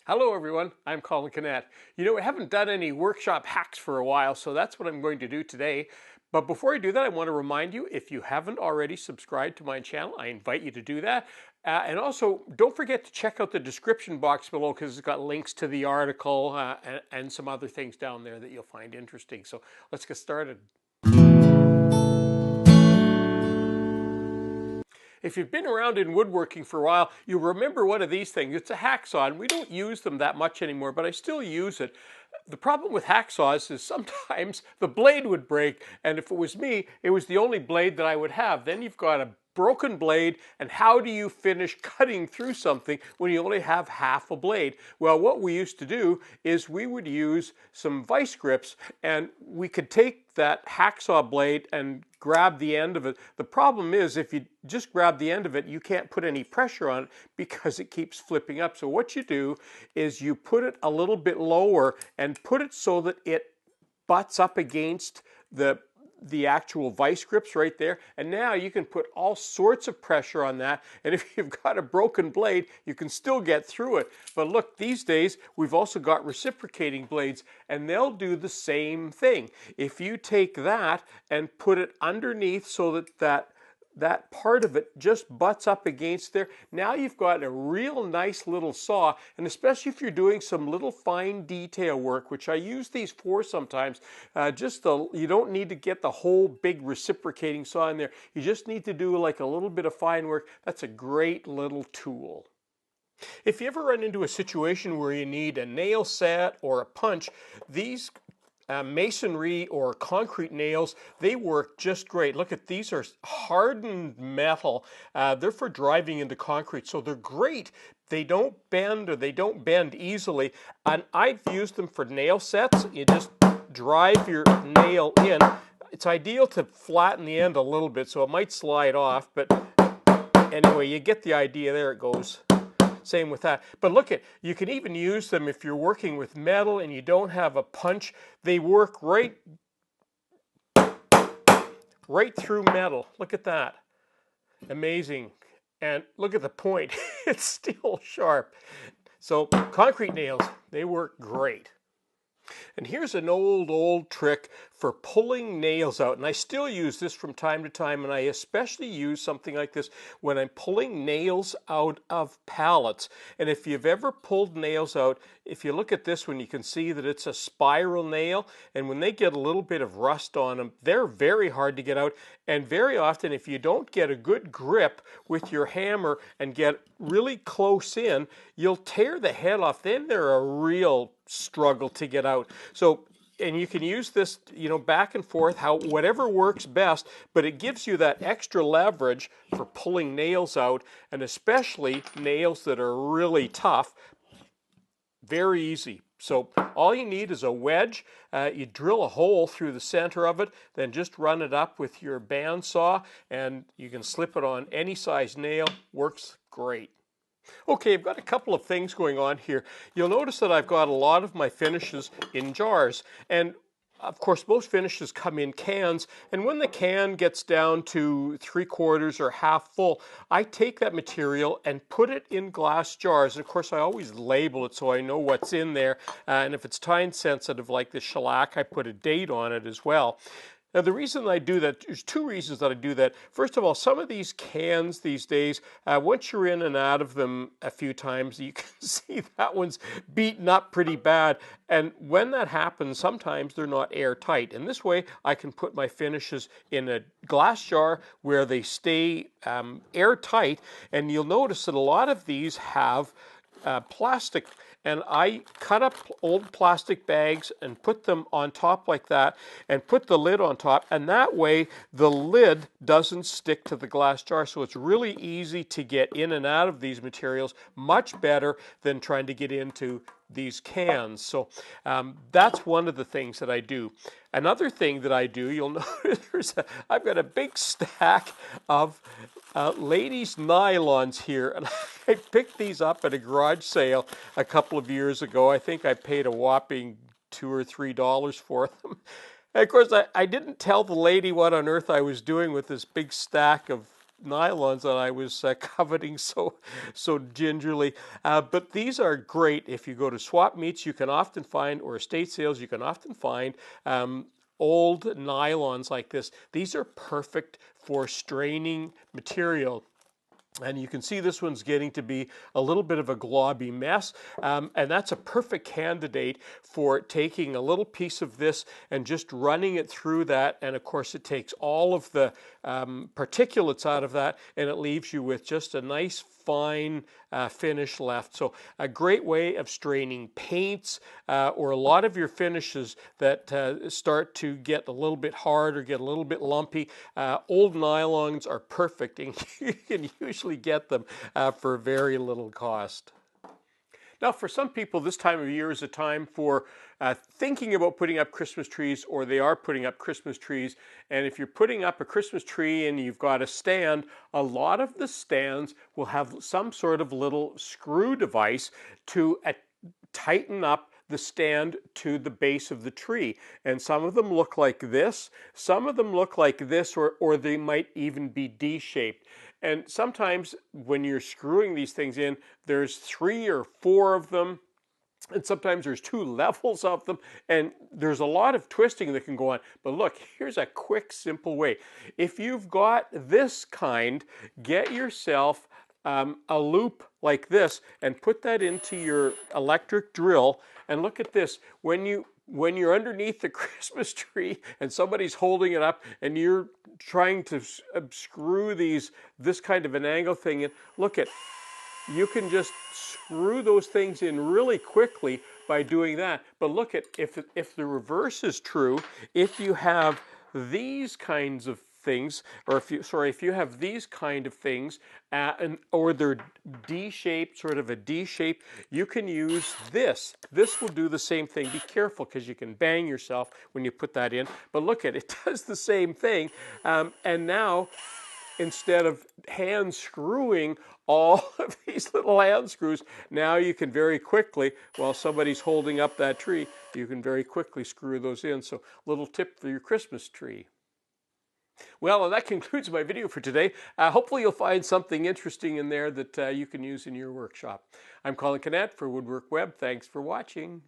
Hello everyone, I'm Colin Canet. You know, we haven't done any workshop hacks for a while, so that's what I'm going to do today. But before I do that, I want to remind you, if you haven't already subscribed to my channel, I invite you to do that. And also, don't forget to check out the description box below because it's got links to the article and some other things down there that you'll find interesting. So let's get started. If you've been around in woodworking for a while, you'll remember one of these things. It's a hacksaw, and we don't use them that much anymore, but I still use it. The problem with hacksaws is sometimes the blade would break, and if it was me, it was the only blade that I would have. Then you've got a broken blade, and how do you finish cutting through something when you only have half a blade? Well, what we used to do is we would use some vice grips, and we could take that hacksaw blade and grab the end of it. The problem is if you just grab the end of it, you can't put any pressure on it because it keeps flipping up. So what you do is you put it a little bit lower and put it so that it butts up against the actual vice grips right there, and now you can put all sorts of pressure on that, and if you've got a broken blade you can still get through it. But look, these days we've also got reciprocating blades, and they'll do the same thing. If you take that and put it underneath so that part of it just butts up against there, now you've got a real nice little saw. And especially if you're doing some little fine detail work, which I use these for sometimes, you don't need to get the whole big reciprocating saw in there. You just need to do like a little bit of fine work. That's a great little tool. If you ever run into a situation where you need a nail set or a punch, these masonry or concrete nails, they work just great. Look at these, are hardened metal. They're for driving into concrete, so they're great. They don't bend, or they don't bend easily. And I've used them for nail sets. You just drive your nail in. It's ideal to flatten the end a little bit, so it might slide off, but anyway, you get the idea. There it goes. Same with that. But look at, you can even use them if you're working with metal and you don't have a punch. They work right through metal. Look at that. Amazing. And look at the point. It's still sharp. So concrete nails, they work great. And here's an old trick for pulling nails out, and I still use this from time to time, and I especially use something like this when I'm pulling nails out of pallets. And if you've ever pulled nails out, if you look at this one, you can see that it's a spiral nail, and when they get a little bit of rust on them, they're very hard to get out. And very often, if you don't get a good grip with your hammer and get really close in, you'll tear the head off. Then they're a real struggle to get out. So, and you can use this, you know, back and forth, whatever works best, but it gives you that extra leverage for pulling nails out, and especially nails that are really tough. Very easy. So all you need is a wedge. You drill a hole through the center of it, then just run it up with your bandsaw, and you can slip it on any size nail. Works great. Okay, I've got a couple of things going on here. You'll notice that I've got a lot of my finishes in jars, and of course most finishes come in cans, and when the can gets down to 3/4 or half full, I take that material and put it in glass jars. And of course I always label it so I know what's in there, and if it's time sensitive like the shellac, I put a date on it as well. Now the reason I do that, there's two reasons that I do that. First of all, some of these cans these days, once you're in and out of them a few times, you can see that one's beaten up pretty bad. And when that happens, sometimes they're not airtight. And this way I can put my finishes in a glass jar where they stay airtight. And you'll notice that a lot of these have plastic, and I cut up old plastic bags and put them on top like that and put the lid on top, and that way the lid doesn't stick to the glass jar, so it's really easy to get in and out of these materials, much better than trying to get into these cans. So that's one of the things that I do. Another thing that I do, you'll notice I've got a big stack of ladies' nylons here, and I picked these up at a garage sale a couple of years ago. I think I paid a whopping $2 or $3 for them. And of course, I didn't tell the lady what on earth I was doing with this big stack of nylons that I was coveting so gingerly. But these are great if you go to swap meets. You can often find, or estate sales, you can often find old nylons like this. These are perfect for straining material. And you can see this one's getting to be a little bit of a globby mess. And that's a perfect candidate for taking a little piece of this and just running it through that. And of course, it takes all of the particulates out of that, and it leaves you with just a nice fine finish left. So a great way of straining paints or a lot of your finishes that start to get a little bit hard or get a little bit lumpy. Old nylons are perfect, and you can usually get them for very little cost. Now, for some people, this time of year is a time for thinking about putting up Christmas trees, or they are putting up Christmas trees. And if you're putting up a Christmas tree and you've got a stand, a lot of the stands will have some sort of little screw device to tighten up the stand to the base of the tree. And some of them look like this, some of them look like this, or they might even be D-shaped. And sometimes when you're screwing these things in, there's 3 or 4 of them, and sometimes there's 2 levels of them, and there's a lot of twisting that can go on. But look, here's a quick, simple way. If you've got this kind, get yourself a loop like this and put that into your electric drill. And look at this. When you're underneath the Christmas tree and somebody's holding it up and you're trying to screw this kind of an angle thing in, look at, you can just screw those things in really quickly by doing that. But look at, if the reverse is true, if you have these kinds of things, or if you have these kind of things, or they're D-shaped, sort of a D shape, you can use this. This will do the same thing. Be careful, because you can bang yourself when you put that in. But look at it, it does the same thing. And now, instead of hand screwing all of these little hand screws, now you can very quickly, while somebody's holding up that tree, you can very quickly screw those in. So, little tip for your Christmas tree. Well, and that concludes my video for today. Hopefully you'll find something interesting in there that you can use in your workshop. I'm Colin Canet for WoodWorkWeb. Thanks for watching.